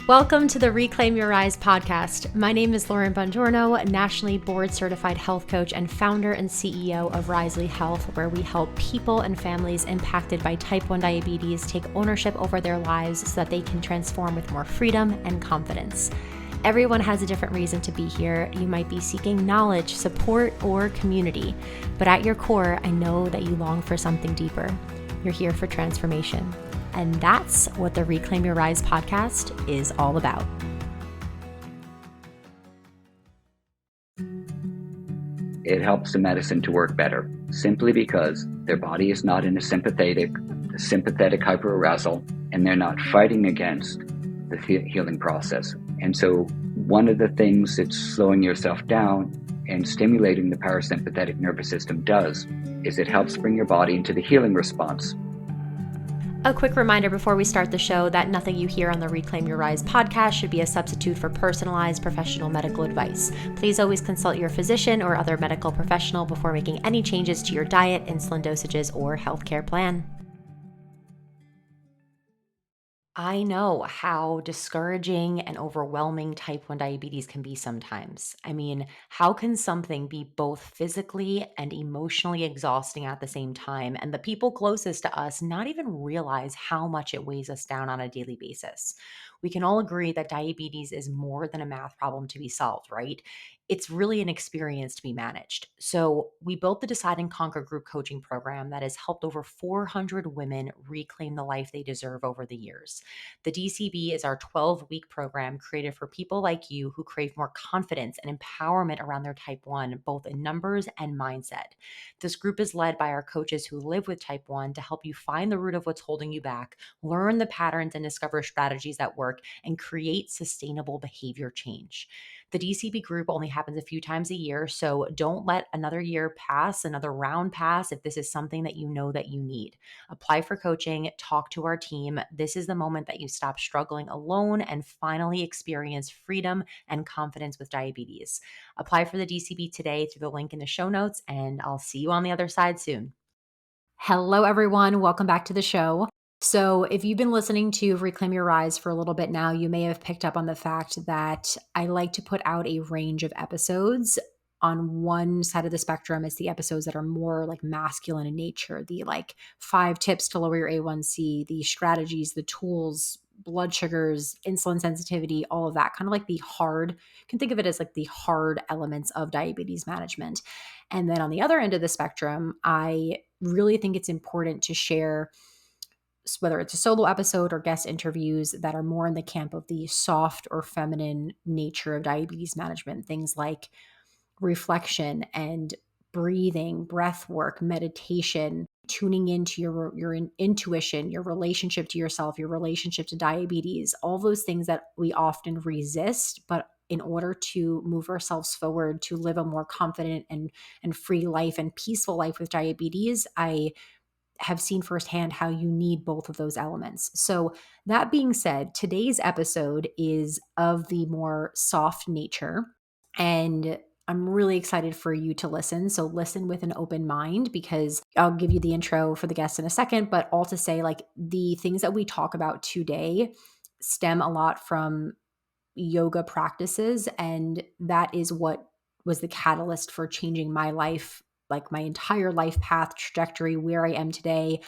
Welcome to the Reclaim Your Rise podcast. My name is Lauren Bongiorno, nationally board certified health coach and founder and CEO of Risely Health, where we help people and families impacted by type 1 diabetes take ownership over their lives so that they can transform with more freedom and confidence. Everyone has a different reason to be here. You might be seeking knowledge, support, or community, but at your core, I know that you long for something deeper. You're here for transformation. And that's what the Reclaim Your Rise podcast is all about. It helps the medicine to work better simply because their body is not in a sympathetic hyperarousal, and they're not fighting against the healing process. And so one of the things that slowing yourself down and stimulating the parasympathetic nervous system does is it helps bring your body into the healing response. A quick reminder before we start the show that nothing you hear on the Reclaim Your Rise podcast should be a substitute for personalized professional medical advice. Please always consult your physician or other medical professional before making any changes to your diet, insulin dosages, or healthcare plan. I know how discouraging and overwhelming type 1 diabetes can be sometimes. I mean, how can something be both physically and emotionally exhausting at the same time, and the people closest to us not even realize how much it weighs us down on a daily basis? We can all agree that diabetes is more than a math problem to be solved, right? It's really an experience to be managed. So, we built the Decide and Conquer group coaching program that has helped over 400 women reclaim the life they deserve over the years. The DCB is our 12-week program created for people like you who crave more confidence and empowerment around their type 1, both in numbers and mindset. This group is led by our coaches who live with type 1 to help you find the root of what's holding you back, learn the patterns and discover strategies that work, and create sustainable behavior change. The DCB group only happens a few times a year, so don't let another year pass, another round pass if this is something that you know that you need. Apply for coaching, talk to our team. This is the moment that you stop struggling alone and finally experience freedom and confidence with diabetes. Apply for the DCB today through the link in the show notes, and I'll see you on the other side soon. Hello, everyone. Welcome back to the show. So if you've been listening to Reclaim Your Rise for a little bit now, you may have picked up on the fact that I like to put out a range of episodes. On one side of the spectrum, it's the episodes that are more like masculine in nature, the like 5 tips to lower your A1C, the strategies, the tools, blood sugars, insulin sensitivity, all of that, kind of like the hard, you can think of it as like the hard elements of diabetes management. And then on the other end of the spectrum, I really think it's important to share, whether it's a solo episode or guest interviews that are more in the camp of the soft or feminine nature of diabetes management, things like reflection and breathing, breath work, meditation, tuning into your intuition, your relationship to yourself, your relationship to diabetes, all those things that we often resist, but in order to move ourselves forward, to live a more confident and free life and peaceful life with diabetes, I have seen firsthand how you need both of those elements. So that being said, today's episode is of the more soft nature, and I'm really excited for you to listen. So listen with an open mind, because I'll give you the intro for the guest in a second, but all to say, like, the things that we talk about today stem a lot from yoga practices, and that is what was the catalyst for changing my life, like my entire life path trajectory, where I am today,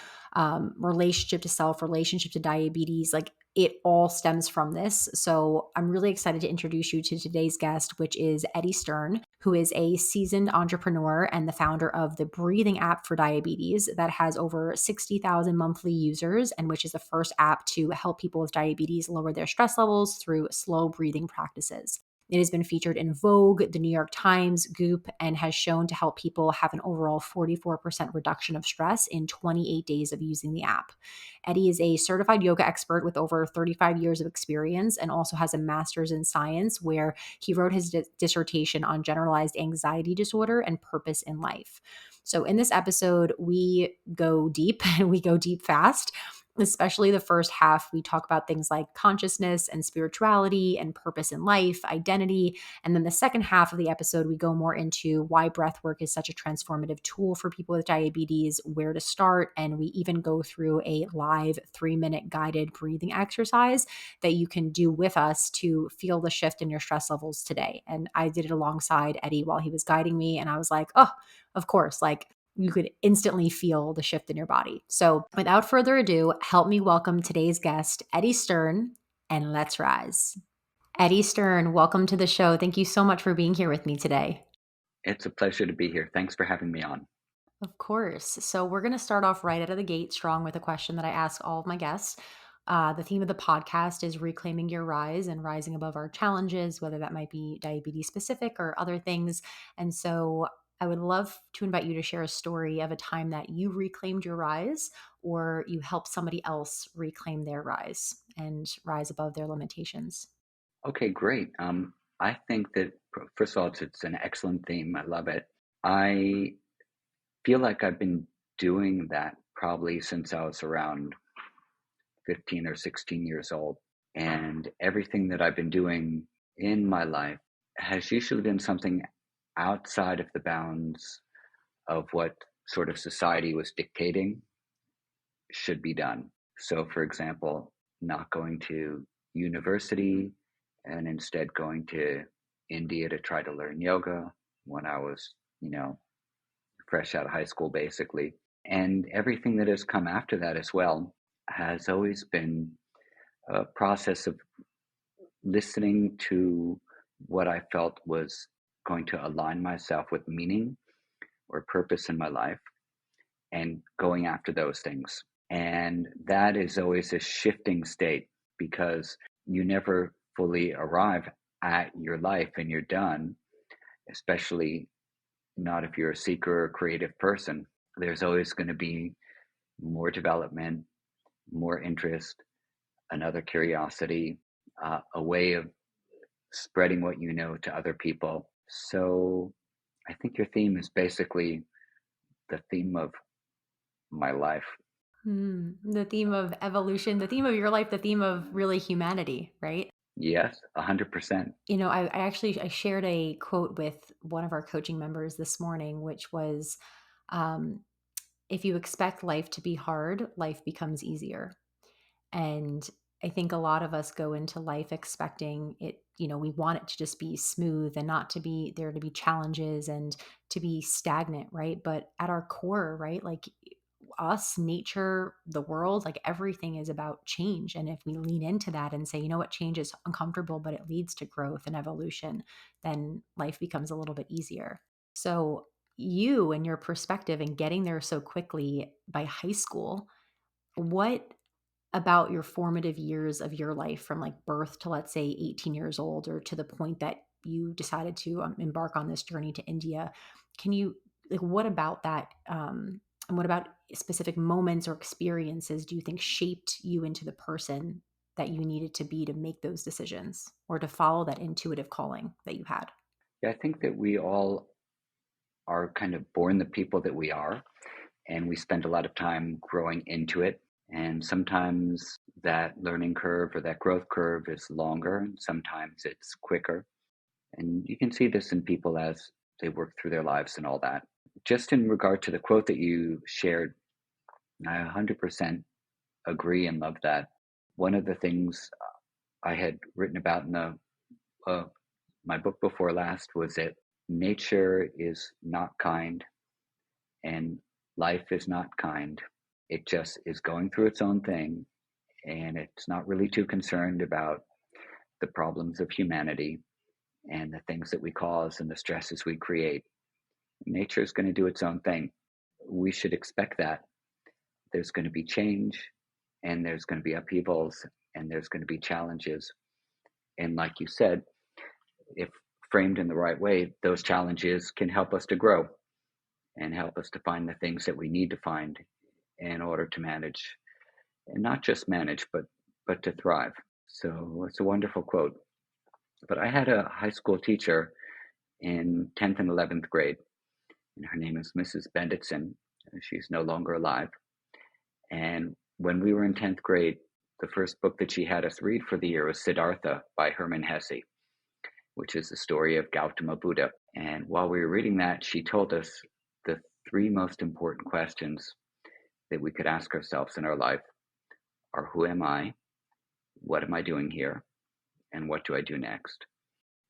relationship to self, relationship to diabetes, like it all stems from this. So I'm really excited to introduce you to today's guest, which is Eddie Stern, who is a seasoned entrepreneur and the founder of the breathing app for diabetes that has over 60,000 monthly users, and which is the first app to help people with diabetes lower their stress levels through slow breathing practices. It has been featured in Vogue, the New York Times, Goop, and has shown to help people have an overall 44% reduction of stress in 28 days of using the app. Eddie is a certified yoga expert with over 35 years of experience and also has a master's in science, where he wrote his dissertation on generalized anxiety disorder and purpose in life. So in this episode, we go deep and we go deep fast. especially the first half. We talk about things like consciousness and spirituality and purpose in life, identity. And then the second half of the episode, we go more into why breath work is such a transformative tool for people with diabetes, where to start. And we even go through a live 3-minute guided breathing exercise that you can do with us to feel the shift in your stress levels today. And I did it alongside Eddie while he was guiding me. And I was like, oh, of course, like you could instantly feel the shift in your body. So, without further ado, help me welcome today's guest, Eddie Stern, and let's rise. Eddie Stern, welcome to the show. Thank you so much for being here with me today. It's a pleasure to be here. Thanks for having me on. Of course. So, we're going to start off right out of the gate strong with a question that I ask all of my guests. The theme of the podcast is reclaiming your rise and rising above our challenges, whether that might be diabetes specific or other things. And so I would love to invite you to share a story of a time that you reclaimed your rise or you helped somebody else reclaim their rise and rise above their limitations. Okay, great. I think that, first of all, it's an excellent theme. I love it. I feel like I've been doing that probably since I was around 15 or 16 years old. And everything that I've been doing in my life has usually been something outside of the bounds of what sort of society was dictating should be done. So, for example, not going to university and instead going to India to try to learn yoga when I was, fresh out of high school, basically. And everything that has come after that as well has always been a process of listening to what I felt was going to align myself with meaning or purpose in my life and going after those things. And that is always a shifting state because you never fully arrive at your life and you're done, especially not if you're a seeker or creative person. There's always going to be more development, more interest, another curiosity, a way of spreading what you know to other people. So I think your theme is basically the theme of my life. The theme of evolution, the theme of your life, the theme of really humanity, right? Yes, 100%. I shared a quote with one of our coaching members this morning, which was, um, if you expect life to be hard, life becomes easier. And I think a lot of us go into life expecting it, we want it to just be smooth and not to be there to be challenges and to be stagnant, right? But at our core, right? Like us, nature, the world, like everything is about change. And if we lean into that and say, you know what, change is uncomfortable, but it leads to growth and evolution, then life becomes a little bit easier. So, you and your perspective and getting there so quickly by high school, what about your formative years of your life from like birth to, let's say, 18 years old or to the point that you decided to embark on this journey to India? Can you, like, what about that? And what about specific moments or experiences do you think shaped you into the person that you needed to be to make those decisions or to follow that intuitive calling that you had? Yeah, I think that we all are kind of born the people that we are, and we spend a lot of time growing into it. And sometimes that learning curve or that growth curve is longer, and sometimes it's quicker. And you can see this in people as they work through their lives and all that. Just in regard to the quote that you shared, I 100% agree and love that. One of the things I had written about in uh, my book before last was that nature is not kind and life is not kind. It just is going through its own thing and it's not really too concerned about the problems of humanity and the things that we cause and the stresses we create. Nature is going to do its own thing. We should expect that. There's going to be change and there's going to be upheavals and there's going to be challenges. And like you said, if framed in the right way, those challenges can help us to grow and help us to find the things that we need to find in order to manage and not just manage, but to thrive. So it's a wonderful quote. But I had a high school teacher in 10th and 11th grade, and her name is Mrs. Benditson. She's no longer alive. And when we were in 10th grade, the first book that she had us read for the year was Siddhartha by Hermann Hesse, which is the story of Gautama Buddha. And while we were reading that, she told us the three most important questions that we could ask ourselves in our life are: who am I? What am I doing here? And what do I do next?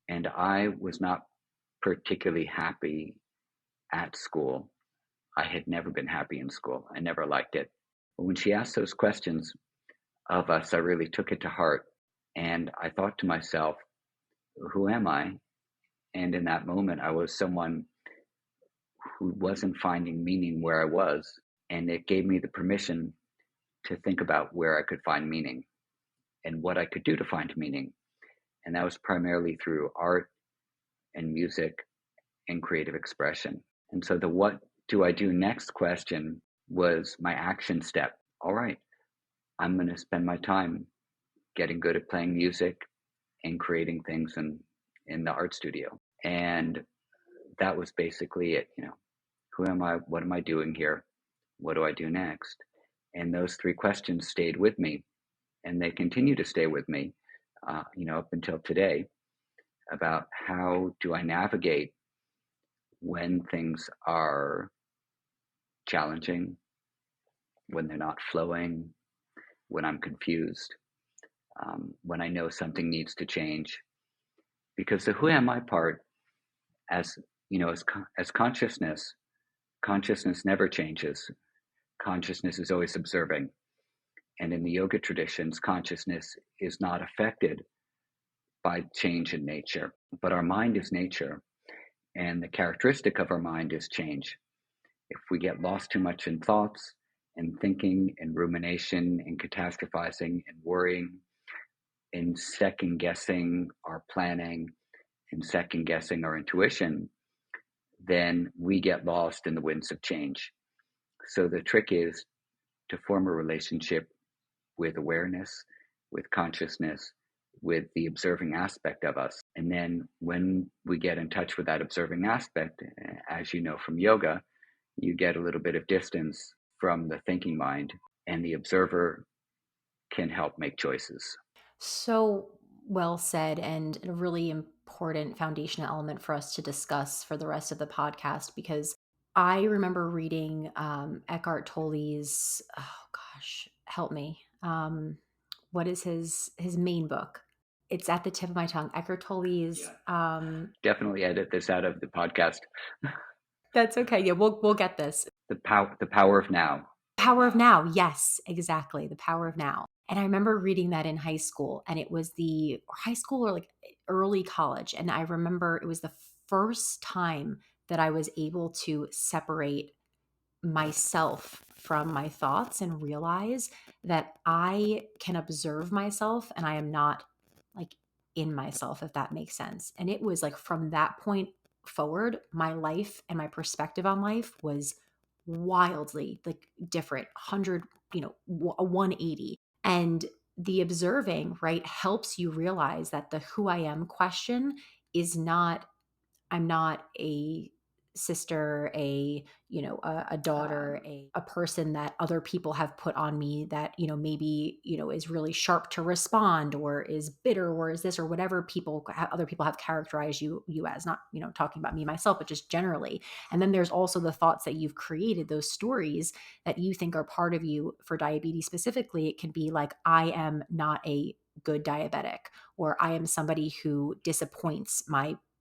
And I was not particularly happy at school. I had never been happy in school. I never liked it. But when she asked those questions of us, I really took it to heart. And I thought to myself, who am I? And in that moment, I was someone who wasn't finding meaning where I was. And it gave me the permission to think about where I could find meaning and what I could do to find meaning. And that was primarily through art and music and creative expression. And so the what do I do next question was my action step. All right, I'm going to spend my time getting good at playing music and creating things in the art studio. And that was basically it. Who am I? What am I doing here? What do I do next? And those three questions stayed with me, and they continue to stay with me, up until today, about how do I navigate when things are challenging, when they're not flowing, when I'm confused, when I know something needs to change. Because the who am I part, as as consciousness never changes. Consciousness is always observing. And in the yoga traditions, consciousness is not affected by change in nature, but our mind is nature. And the characteristic of our mind is change. If we get lost too much in thoughts and thinking and rumination and catastrophizing and worrying and second guessing our planning and second guessing our intuition, then we get lost in the winds of change. So the trick is to form a relationship with awareness, with consciousness, with the observing aspect of us. And then when we get in touch with that observing aspect, as you know from yoga, you get a little bit of distance from the thinking mind, and the observer can help make choices. So well said, and a really important foundational element for us to discuss for the rest of the podcast, because I remember reading Eckhart Tolle's, oh gosh, help me. What is his main book? It's at the tip of my tongue. Eckhart Tolle's. Yeah. Definitely edit this out of the podcast. That's okay. Yeah, we'll get this. The power of now. Power of Now. Yes, exactly. The Power of Now. And I remember reading that in high school, and it was the high school or like early college. And I remember it was the first time that I was able to separate myself from my thoughts and realize that I can observe myself and I am not like in myself, if that makes sense. And it was like from that point forward, my life and my perspective on life was wildly like different, 100, a 180. And the observing, right, helps you realize that the who I am question is not I'm not a sister, a daughter, a person that other people have put on me that, maybe, is really sharp to respond or is bitter or is this or whatever other people have characterized you as, not, talking about me, myself, but just generally. And then there's also the thoughts that you've created, those stories that you think are part of you. For diabetes specifically, it can be like, I am not a good diabetic, or I am somebody who disappoints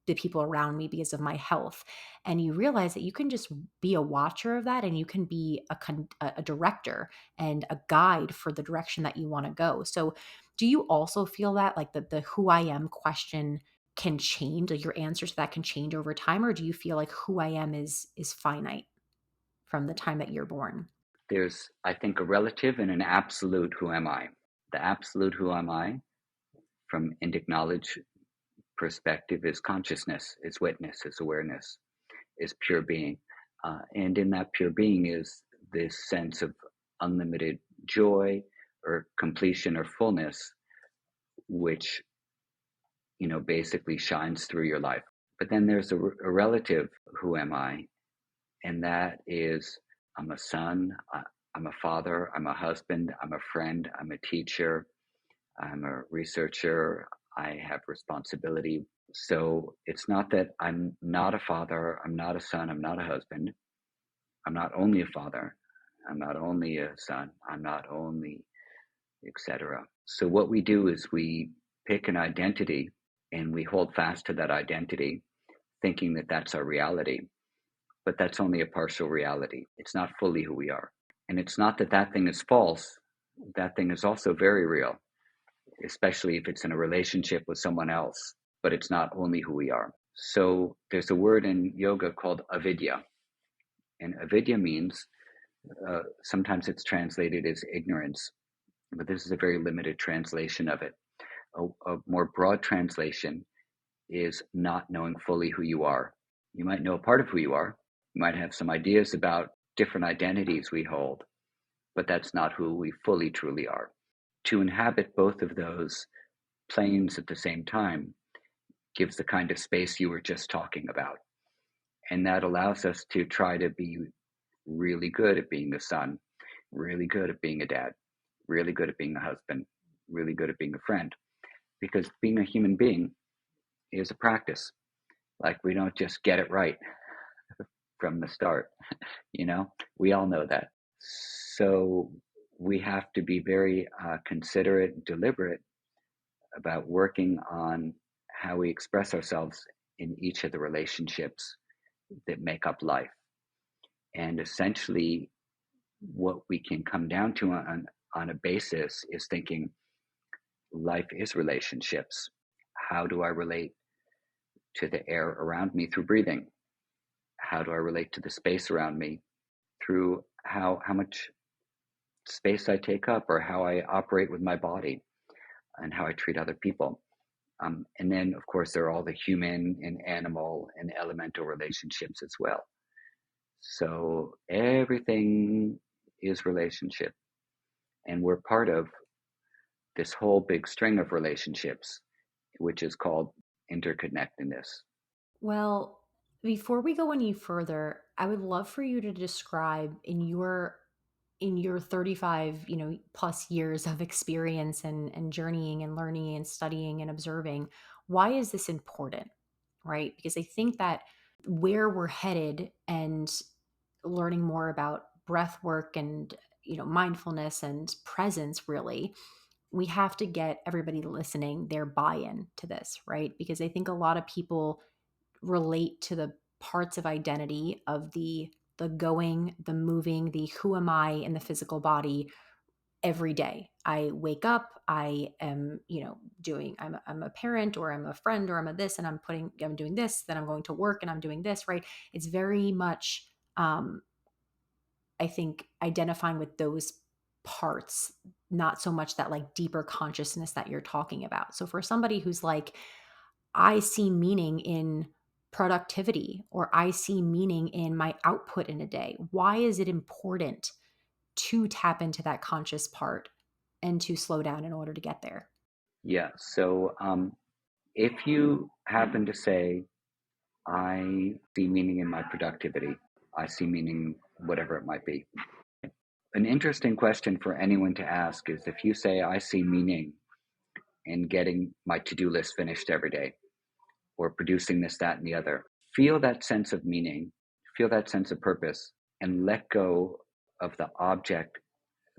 the people around me because of my health. And you realize that you can just be a watcher of that, and you can be a director and a guide for the direction that you want to go. So do you also feel that like the who I am question can change, like your answers to that can change over time, or do you feel like who I am is finite from the time that you're born? There's, I think, a relative and an absolute who am I. The absolute who am I, from Indic knowledge perspective, is consciousness, is witness, is awareness, is pure being. And in that pure being is this sense of unlimited joy or completion or fullness, which, basically shines through your life. But then there's a relative who am I, and that is I'm a son, I'm a father, I'm a husband, I'm a friend, I'm a teacher, I'm a researcher, I have responsibility. So it's not that I'm not a father, I'm not a son, I'm not a husband. I'm not only a father, I'm not only a son, I'm not only, etc. So what we do is we pick an identity and we hold fast to that identity, thinking that that's our reality. But that's only a partial reality. It's not fully who we are. And it's not that that thing is false. That thing is also very real, especially if it's in a relationship with someone else, but it's not only who we are. So there's a word in yoga called avidya. And avidya means, sometimes it's translated as ignorance, but this is a very limited translation of it. A more broad translation is not knowing fully who you are. You might know a part of who you are. You might have some ideas about different identities we hold, but that's not who we fully truly are. To inhabit both of those planes at the same time gives the kind of space you were just talking about. And that allows us to try to be really good at being a son, really good at being a dad, really good at being a husband, really good at being a friend. Because being a human being is a practice. Like, we don't just get it right from the start, we all know that. So we have to be very considerate and deliberate about working on how we express ourselves in each of the relationships that make up life. And essentially, what we can come down to on a basis is thinking life is relationships. How do I relate to the air around me through breathing? How do I relate to the space around me through how much space I take up, or how I operate with my body and how I treat other people? And then, of course, there are all the human and animal and elemental relationships as well. So everything is relationship. And we're part of this whole big string of relationships, which is called interconnectedness. Well, before we go any further, I would love for you to describe in your 35, plus years of experience and journeying and learning and studying and observing, why is this important? Right? Because I think that where we're headed and learning more about breath work and mindfulness and presence, really we have to get everybody listening their buy-in to this, right? Because I think a lot of people relate to the parts of identity of the going, the moving, the who am I in the physical body every day. I wake up, I am, doing I'm a parent, or I'm a friend, or I'm a this, and I'm doing this, then I'm going to work and I'm doing this, right? It's very much I think identifying with those parts, not so much that like deeper consciousness that you're talking about. So for somebody who's like, I see meaning in productivity, or I see meaning in my output in a day, why is it important to tap into that conscious part and to slow down in order to get there? Yeah. So if you happen to say, I see meaning in my productivity, I see meaning, whatever it might be. An interesting question for anyone to ask is, if you say, I see meaning in getting my to do list finished every day, or producing this, that, and the other, feel that sense of meaning, feel that sense of purpose, and let go of the object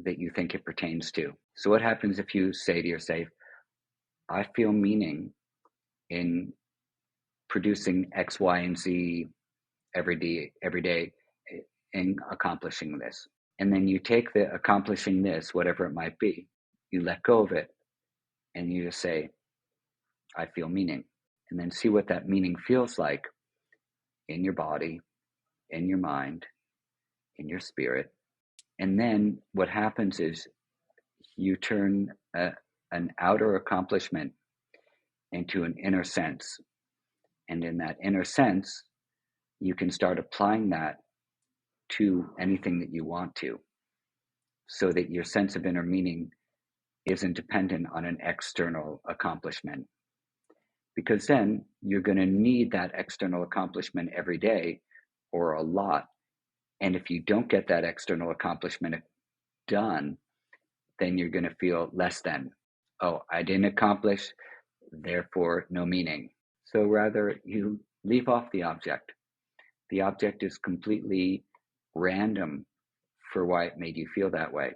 that you think it pertains to. So, what happens if you say to yourself, I feel meaning in producing X, Y, and Z every day in accomplishing this? And then you take the accomplishing this, whatever it might be, you let go of it, and you just say, I feel meaning. And then see what that meaning feels like in your body, in your mind, in your spirit. And then what happens is you turn an outer accomplishment into an inner sense. And in that inner sense, you can start applying that to anything that you want to, so that your sense of inner meaning isn't dependent on an external accomplishment. Because then you're going to need that external accomplishment every day, or a lot. And if you don't get that external accomplishment done, then you're going to feel less than. Oh, I didn't accomplish, therefore no meaning. So rather, you leave off the object. The object is completely random for why it made you feel that way.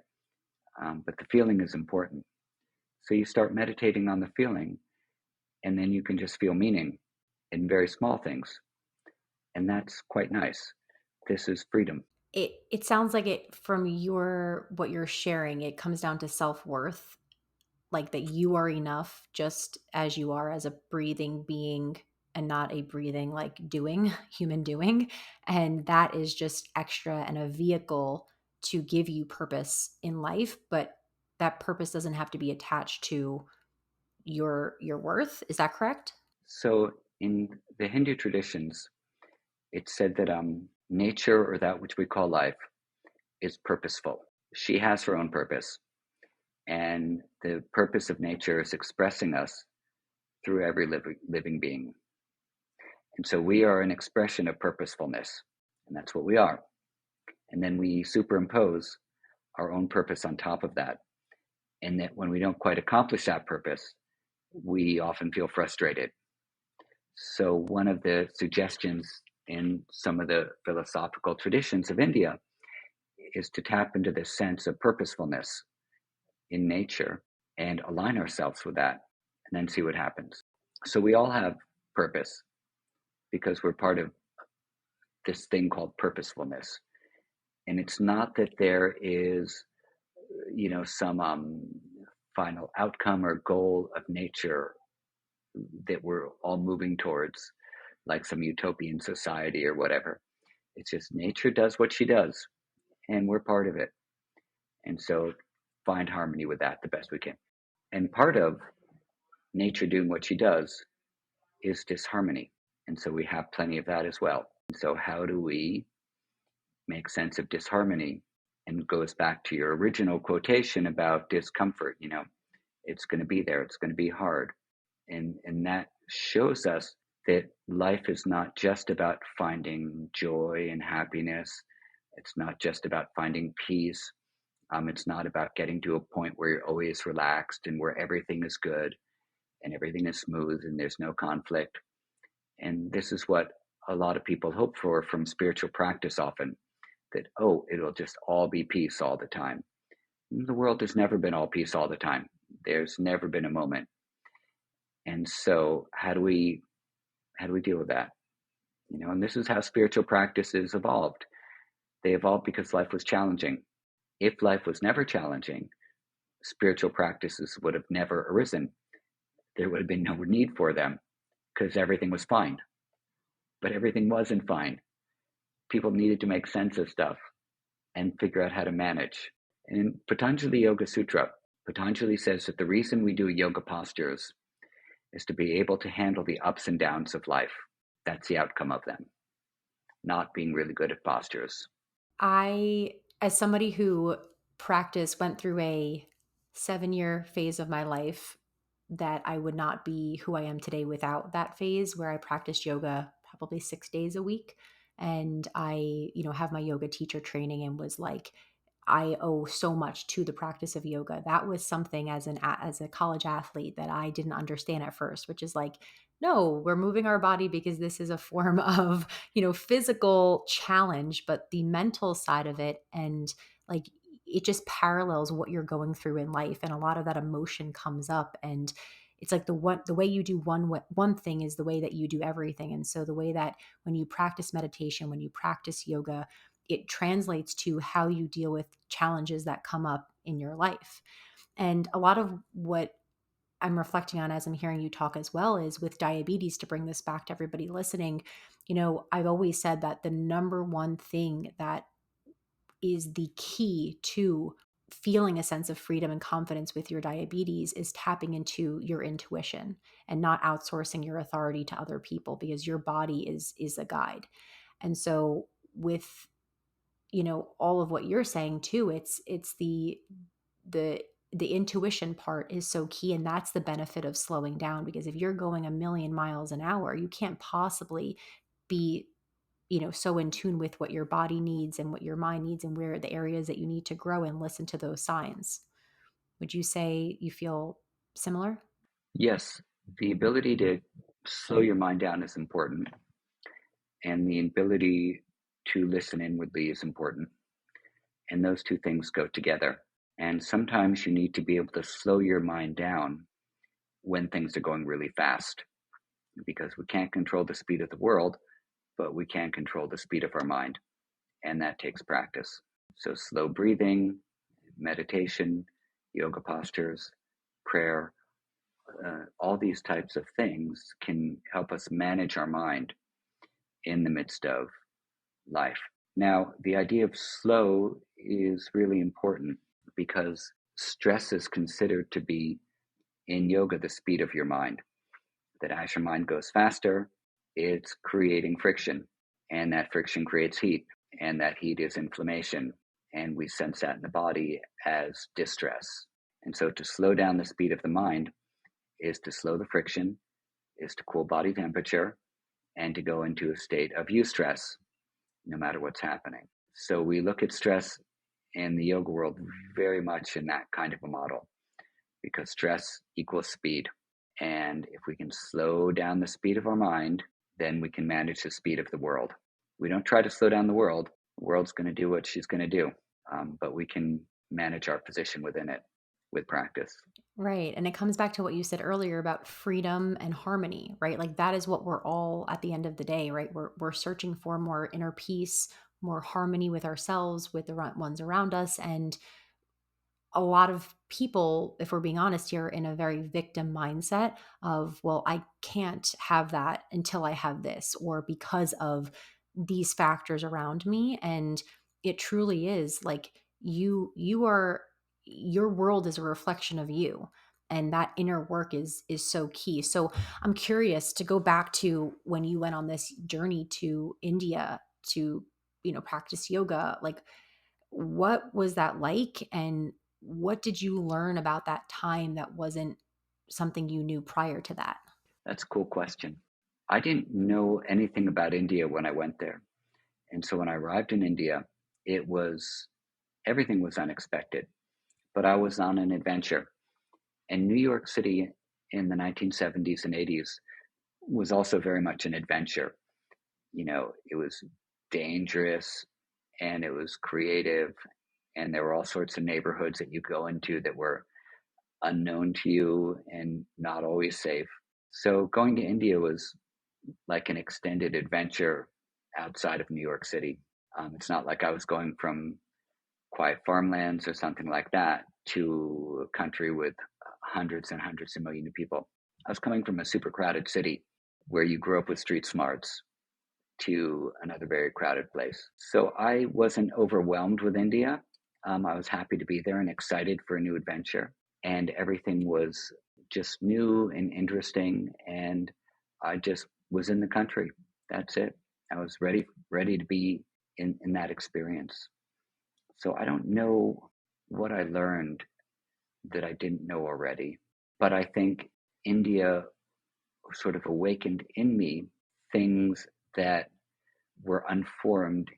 But the feeling is important. So you start meditating on the feeling, and then you can just feel meaning in very small things. And that's quite nice. This is freedom. It sounds like it from your what you're sharing, it comes down to self-worth, like that you are enough just as you are as a breathing being and not a breathing like doing human doing, and that is just extra and a vehicle to give you purpose in life, but that purpose doesn't have to be attached to your worth. Is that correct? So in the Hindu traditions, it's said that nature, or that which we call life, is purposeful. She has her own purpose. And the purpose of nature is expressing us through every living being. And so we are an expression of purposefulness, and that's what we are. And then we superimpose our own purpose on top of that. And that when we don't quite accomplish that purpose, we often feel frustrated. So, one of the suggestions in some of the philosophical traditions of India is to tap into this sense of purposefulness in nature and align ourselves with that, and then see what happens. So, we all have purpose because we're part of this thing called purposefulness. And it's not that there is, some final outcome or goal of nature that we're all moving towards, like some utopian society or whatever. It's just nature does what she does, and we're part of it. And so find harmony with that the best we can. And part of nature doing what she does is disharmony. And so we have plenty of that as well. And so, how do we make sense of disharmony? And goes back to your original quotation about discomfort. It's going to be there, it's going to be hard. And that shows us that life is not just about finding joy and happiness. It's not just about finding peace. It's not about getting to a point where you're always relaxed and where everything is good and everything is smooth and there's no conflict. And this is what a lot of people hope for from spiritual practice often, that, oh, it'll just all be peace all the time. The world has never been all peace all the time. There's never been a moment. And so how do we deal with that? And this is how spiritual practices evolved. They evolved because life was challenging. If life was never challenging, spiritual practices would have never arisen. There would have been no need for them because everything was fine. But everything wasn't fine. People needed to make sense of stuff and figure out how to manage. And in Patanjali Yoga Sutra, Patanjali says that the reason we do yoga postures is to be able to handle the ups and downs of life. That's the outcome of them, not being really good at postures. I, as somebody who went through a 7-year phase of my life, that I would not be who I am today without that phase where I practiced yoga probably 6 days a week. And I, have my yoga teacher training and was like, I owe so much to the practice of yoga. That was something as a college athlete that I didn't understand at first, which is like, no, we're moving our body because this is a form of, physical challenge, but the mental side of it and like it just parallels what you're going through in life, and a lot of that emotion comes up, and it's like the way you do one thing is the way that you do everything. And so the way that when you practice meditation, when you practice yoga, it translates to how you deal with challenges that come up in your life. And a lot of what I'm reflecting on as I'm hearing you talk as well is with diabetes, to bring this back to everybody listening. I've always said that the number one thing that is the key to feeling a sense of freedom and confidence with your diabetes is tapping into your intuition and not outsourcing your authority to other people, because your body is a guide. And so with all of what you're saying too, it's the the intuition part is so key, and that's the benefit of slowing down, because if you're going a million miles an hour, you can't possibly be so in tune with what your body needs and what your mind needs and where the areas that you need to grow and listen to those signs. Would you say you feel similar? Yes, the ability to slow your mind down is important, and the ability to listen inwardly is important. And those two things go together. And sometimes you need to be able to slow your mind down when things are going really fast, because we can't control the speed of the world, but we can control the speed of our mind. And that takes practice. So, slow breathing, meditation, yoga postures, prayer, all these types of things can help us manage our mind in the midst of life. Now, the idea of slow is really important because stress is considered to be, in yoga, the speed of your mind. That as your mind goes faster, it's creating friction, and that friction creates heat, and that heat is inflammation. And we sense that in the body as distress. And so to slow down the speed of the mind is to slow the friction, is to cool body temperature, and to go into a state of eustress, no matter what's happening. So we look at stress in the yoga world very much in that kind of a model, because stress equals speed. And if we can slow down the speed of our mind, then we can manage the speed of the world. We don't try to slow down the world. The world's going to do what she's going to do, but we can manage our position within it with practice. Right. And it comes back to what you said earlier about freedom and harmony, right? Like that is what we're all at the end of the day, right? We're searching for more inner peace, more harmony with ourselves, with the ones around us. And a lot of people, if we're being honest here, in a very victim mindset of, well, I can't have that until I have this, or because of these factors around me. And it truly is like you are, your world is a reflection of you. And that inner work is so key. So I'm curious to go back to when you went on this journey to India to, practice yoga. Like, what was that like? And what did you learn about that time that wasn't something you knew prior to that? That's a cool question. I didn't know anything about India when I went there. And so when I arrived in India, it was everything was unexpected, but I was on an adventure. And New York City in the 1970s and 80s was also very much an adventure. It was dangerous and it was creative, and there were all sorts of neighborhoods that you go into that were unknown to you and not always safe. So going to India was like an extended adventure outside of New York City. It's not like I was going from quiet farmlands or something like that to a country with hundreds and hundreds of millions of people. I was coming from a super crowded city where you grew up with street smarts to another very crowded place. So I wasn't overwhelmed with India. I was happy to be there and excited for a new adventure. And everything was just new and interesting. And I just was in the country. That's it. I was ready to be in that experience. So I don't know what I learned that I didn't know already, but I think India sort of awakened in me things that were unformed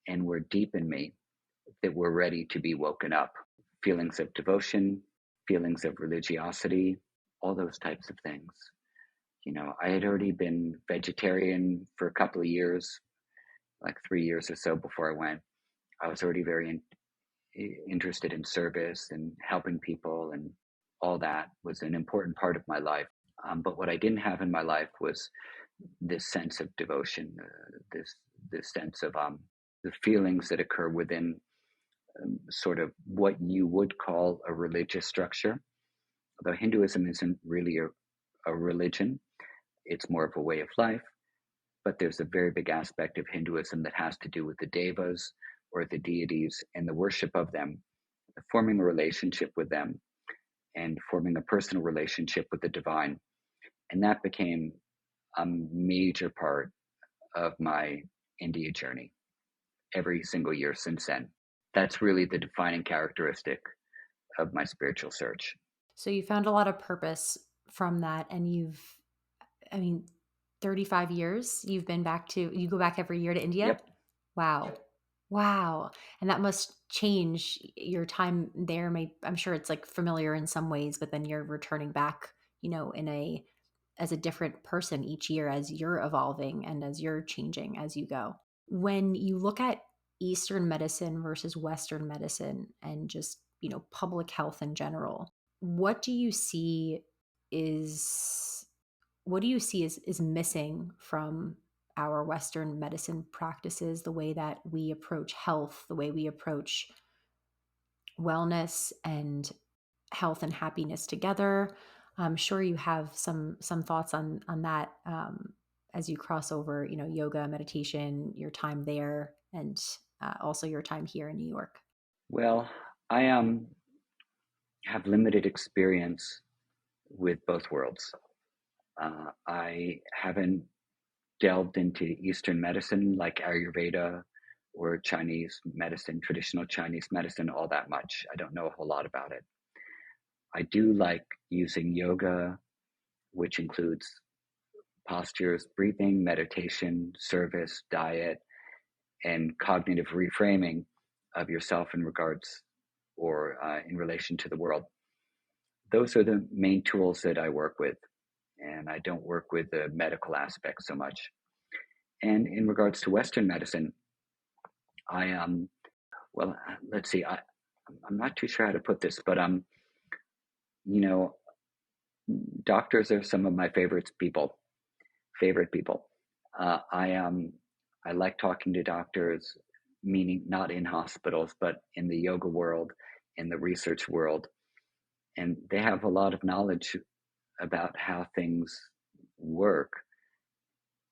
and were deep in me that were ready to be woken up. Feelings of devotion, feelings of religiosity, all those types of things. I had already been vegetarian for a couple of years, like 3 years or so before I went. I was already very interested in service and helping people, and all that was an important part of my life. But what I didn't have in my life was this sense of devotion, this sense of the feelings that occur within sort of what you would call a religious structure. Although Hinduism isn't really a religion, it's more of a way of life. But there's a very big aspect of Hinduism that has to do with the devas or the deities and the worship of them, forming a relationship with them and forming a personal relationship with the divine. And that became a major part of my India journey every single year since then. That's really the defining characteristic of my spiritual search. So you found a lot of purpose from that. And I mean, 35 years you've been back to you go back every year to India? Yep. Wow. Wow. And that must change your time there. I'm sure it's like familiar in some ways, but then you're returning back, in a as a different person each year as you're evolving and as you're changing as you go. When you look at Eastern medicine versus Western medicine and just, public health in general, what do you see is what do you see is missing from our Western medicine practices, the way that we approach health, the way we approach wellness and health and happiness together? I'm sure you have some thoughts on that, as you cross over, yoga, meditation, your time there, and also your time here in New York. Well, I have limited experience with both worlds. I haven't delved into Eastern medicine like Ayurveda or Chinese medicine, traditional Chinese medicine, all that much. I don't know a whole lot about it. I do like using yoga, which includes postures, breathing, meditation, service, diet, and cognitive reframing of yourself in regards or in relation to the world. Those are the main tools that I work with, and I don't work with the medical aspect so much. And in regards to Western medicine, I well, let's see, I'm not too sure how to put this, but you know, doctors are some of my favorite people. I like talking to doctors, meaning not in hospitals, but in the yoga world, in the research world, and they have a lot of knowledge about how things work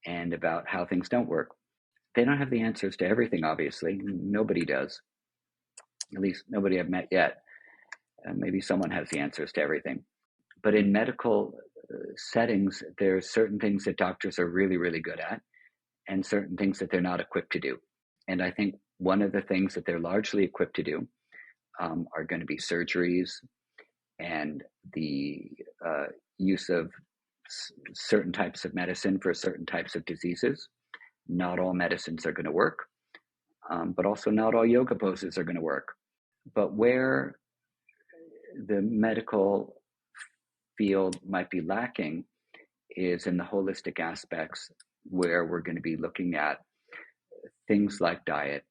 and about how things don't work. They don't have the answers to everything, obviously. Nobody does, at least nobody I've met yet. Maybe someone has the answers to everything. But in medical settings, there's certain things that doctors are really, really good at and certain things that they're not equipped to do. And I think one of the things that they're largely equipped to do are going to be surgeries and the use of certain types of medicine for certain types of diseases. Not all medicines are going to work, but also not all yoga poses are going to work. But where the medical field might be lacking is in the holistic aspects where we're going to be looking at things like diet,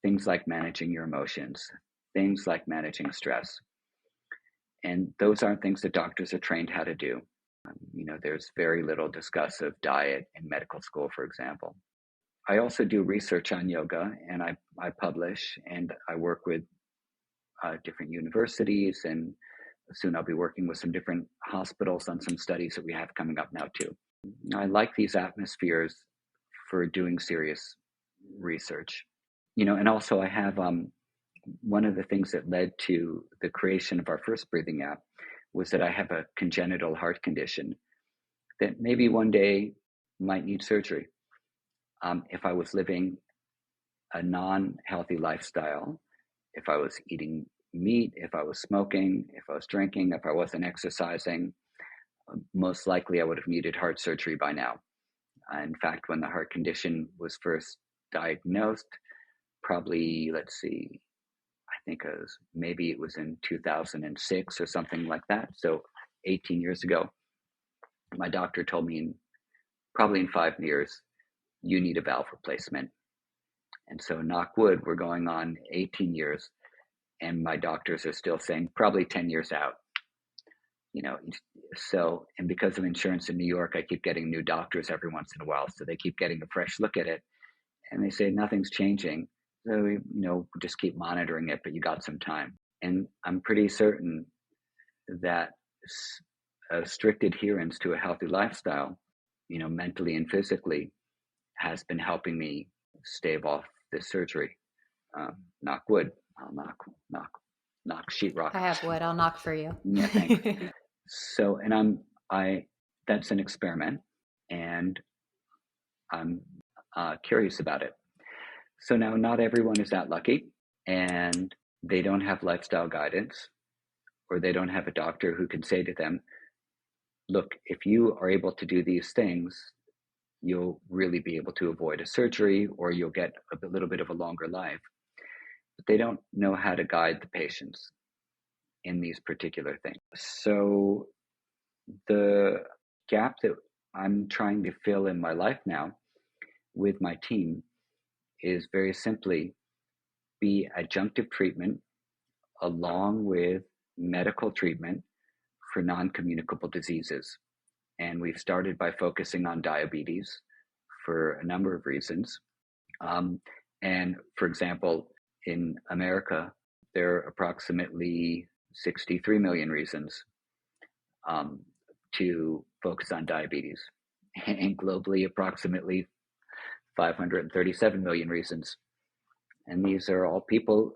things like managing your emotions, things like managing stress. And those aren't things that doctors are trained how to do. There's very little discuss of diet in medical school, for example. I also do research on yoga and I publish and I work with different universities, and soon I'll be working with some different hospitals on some studies that we have coming up now too. I like these atmospheres for doing serious research. And also I have one of the things that led to the creation of our first breathing app was that I have a congenital heart condition that maybe one day might need surgery. If I was living a non-healthy lifestyle, if I was eating meat, if I was smoking, if I was drinking, if I wasn't exercising, most likely I would have needed heart surgery by now. In fact, when the heart condition was first diagnosed, probably, let's see, I think maybe it was in 2006 or something like that. So 18 years ago, my doctor told me probably in 5 years, you need a valve replacement. And so knock wood, we're going on 18 years and my doctors are still saying probably 10 years out. So, and because of insurance in New York, I keep getting new doctors every once in a while. So they keep getting a fresh look at it and they say nothing's changing. So, just keep monitoring it, but you got some time. And I'm pretty certain that a strict adherence to a healthy lifestyle, mentally and physically, has been helping me stave off this surgery. Knock wood. I'll knock sheetrock. I have wood. I'll knock for you. Yeah, thanks. So, and that's an experiment, and I'm curious about it. So now, not everyone is that lucky, and they don't have lifestyle guidance, or they don't have a doctor who can say to them, look, if you are able to do these things, you'll really be able to avoid a surgery or you'll get little bit of a longer life. But they don't know how to guide the patients in these particular things. So the gap that I'm trying to fill in my life now with my team is very simply be adjunctive treatment along with medical treatment for non communicable diseases. And we've started by focusing on diabetes for a number of reasons. Um, and for example, in America, there are approximately 63 million reasons um, to focus on diabetes, and globally, approximately 537 million reasons. And these are all people,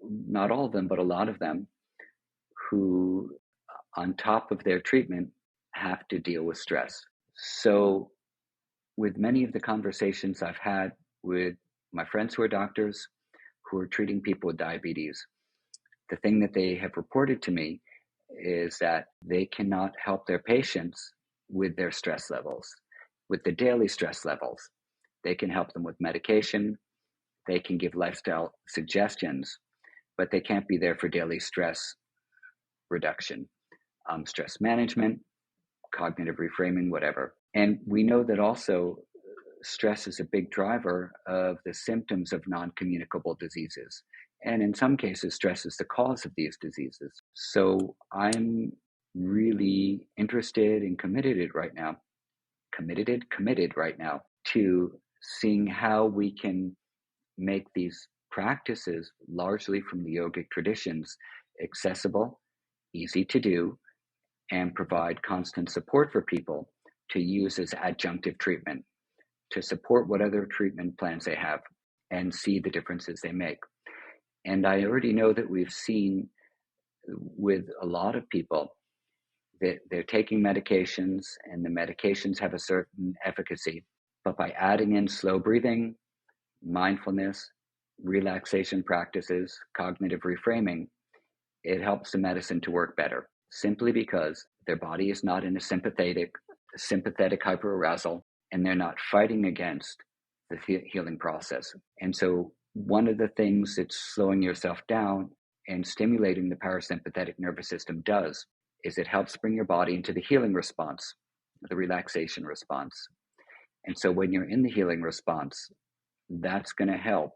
not all of them, but a lot of them, who, on top of their treatment, have to deal with stress. So, with many of the conversations I've had with my friends who are doctors who are treating people with diabetes, the thing that they have reported to me is that they cannot help their patients with their stress levels, with the daily stress levels. They can help them with medication, they can give lifestyle suggestions, but they can't be there for daily stress reduction, stress management, cognitive reframing, whatever. And we know that also stress is a big driver of the symptoms of non communicable diseases. And in some cases, stress is the cause of these diseases. So I'm really interested and committed right now to seeing how we can make these practices, largely from the yogic traditions, accessible, easy to do, and provide constant support for people to use as adjunctive treatment to support what other treatment plans they have and see the differences they make. And I already know that we've seen with a lot of people that they're taking medications and the medications have a certain efficacy, but by adding in slow breathing, mindfulness, relaxation practices, cognitive reframing, it helps the medicine to work better simply because their body is not in a sympathetic hyperarousal and they're not fighting against the healing process. And so one of the things that slowing yourself down and stimulating the parasympathetic nervous system does is it helps bring your body into the healing response, the relaxation response. And so when you're in the healing response, that's going to help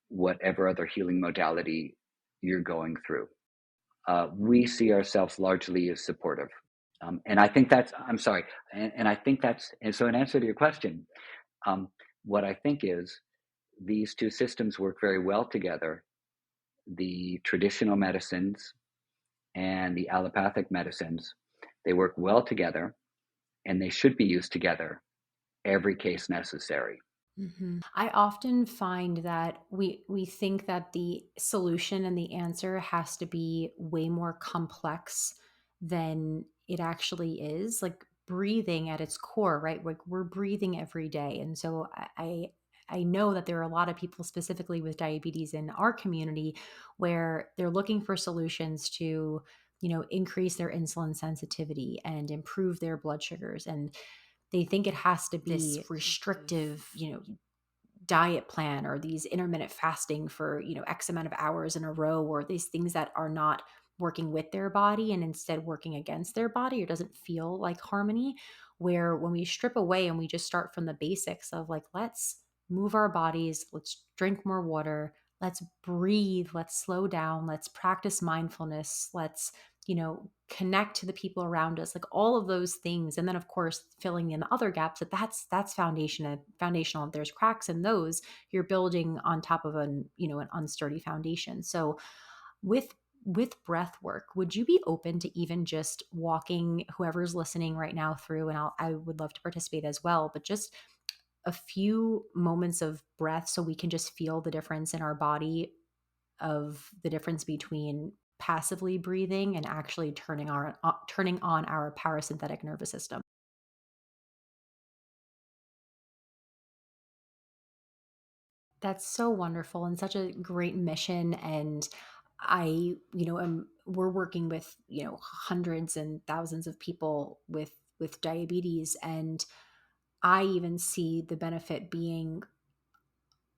whatever other healing modality you're going through. We see ourselves largely as supportive. And I think that's, I'm sorry, and I think that's, and so in answer to your question, um, what I think is these two systems work very well together. The traditional medicines and the allopathic medicines, they work well together and they should be used together every case necessary. I often find that we think that the solution and the answer has to be way more complex than it actually is. Like breathing at its core, right? Like we're breathing every day, and so I know that there are a lot of people, specifically with diabetes in our community, where they're looking for solutions to increase their insulin sensitivity and improve their blood sugars, and they think it has to be this restrictive, diet plan or these intermittent fasting for, X amount of hours in a row, or these things that are not working with their body and instead working against their body, or doesn't feel like harmony. Where when we strip away and we just start from the basics of like, let's move our bodies, let's drink more water, let's breathe, let's slow down, let's practice mindfulness, let's connect to the people around us, like all of those things. And then of course filling in the other gaps, that's foundational. If there's cracks in those, you're building on top of an unsturdy foundation. So with breath work, would you be open to even just walking whoever's listening right now through, and I would love to participate as well, but just a few moments of breath so we can just feel the difference in our body, of the difference between passively breathing and actually turning on our parasympathetic nervous system. That's so wonderful and such a great mission. And we're working with, hundreds and thousands of people with with diabetes. And I even see the benefit being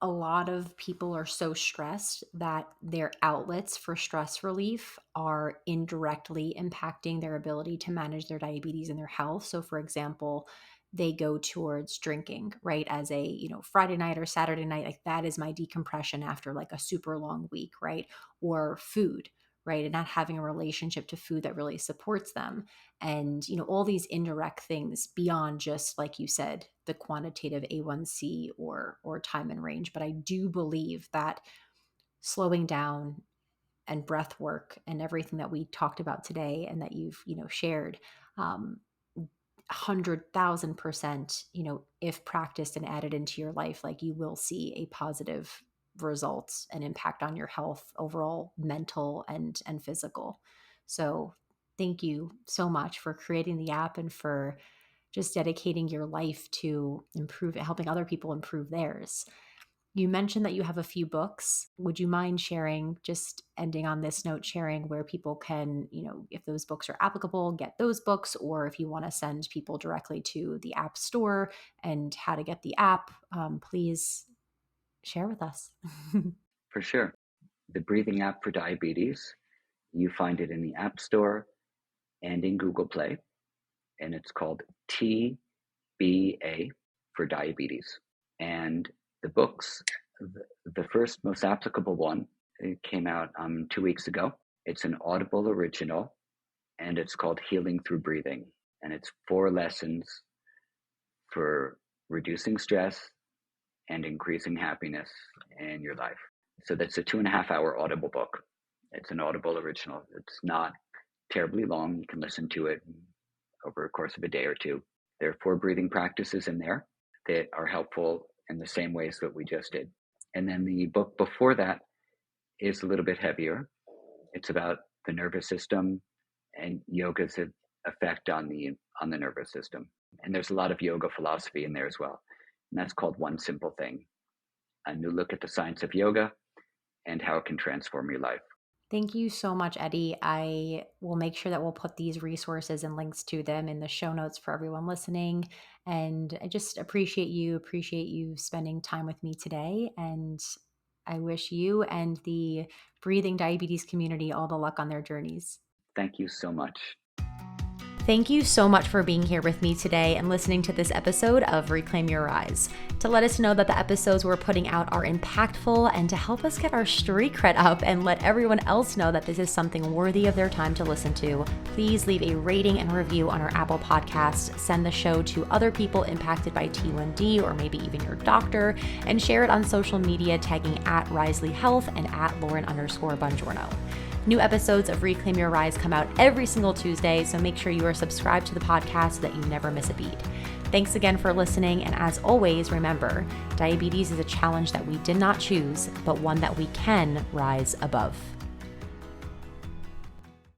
a lot of people are so stressed that their outlets for stress relief are indirectly impacting their ability to manage their diabetes and their health. So, for example, they go towards drinking, right? As a, Friday night or Saturday night, like that is my decompression after like a super long week, right? Or food, right? And not having a relationship to food that really supports them. And all these indirect things beyond just, like you said, the quantitative A1C or time and range. But I do believe that slowing down and breath work and everything that we talked about today and that you've shared, 100,000%, if practiced and added into your life, like you will see a positive results and impact on your health, overall mental and physical. So thank you so much for creating the app and for just dedicating your life to improve helping other people improve theirs. You mentioned that you have a few books. Would you mind sharing, just ending on this note, sharing where people can, if those books are applicable, get those books, or if you want to send people directly to the App Store and how to get the app, please share with us. For sure. The breathing app for diabetes, you find it in the App Store and in Google Play, and it's called TBA for diabetes. And the books, the first most applicable one, it came out 2 weeks ago. It's an Audible original, and it's called Healing Through Breathing. And it's 4 lessons for reducing stress and increasing happiness in your life. So that's a 2.5-hour Audible book. It's an Audible original. It's not terribly long. You can listen to it over a course of a day or two. There are 4 breathing practices in there that are helpful in the same ways that we just did. And then the book before that is a little bit heavier. It's about the nervous system and yoga's effect on the nervous system. And there's a lot of yoga philosophy in there as well. And that's called One Simple Thing, a new look at the science of yoga and how it can transform your life. Thank you so much, Eddie. I will make sure that we'll put these resources and links to them in the show notes for everyone listening. And I just appreciate you spending time with me today. And I wish you and the breathing diabetes community all the luck on their journeys. Thank you so much. Thank you so much for being here with me today and listening to this episode of Reclaim Your Rise. To let us know that the episodes we're putting out are impactful and to help us get our street cred up and let everyone else know that this is something worthy of their time to listen to, please leave a rating and review on our Apple Podcast, send the show to other people impacted by T1D or maybe even your doctor, and share it on social media tagging @Risley Health and @Lauren_Bongiorno. New episodes of Reclaim Your Rise come out every single Tuesday, so make sure you are subscribed to the podcast so that you never miss a beat. Thanks again for listening, and as always, remember, diabetes is a challenge that we did not choose, but one that we can rise above.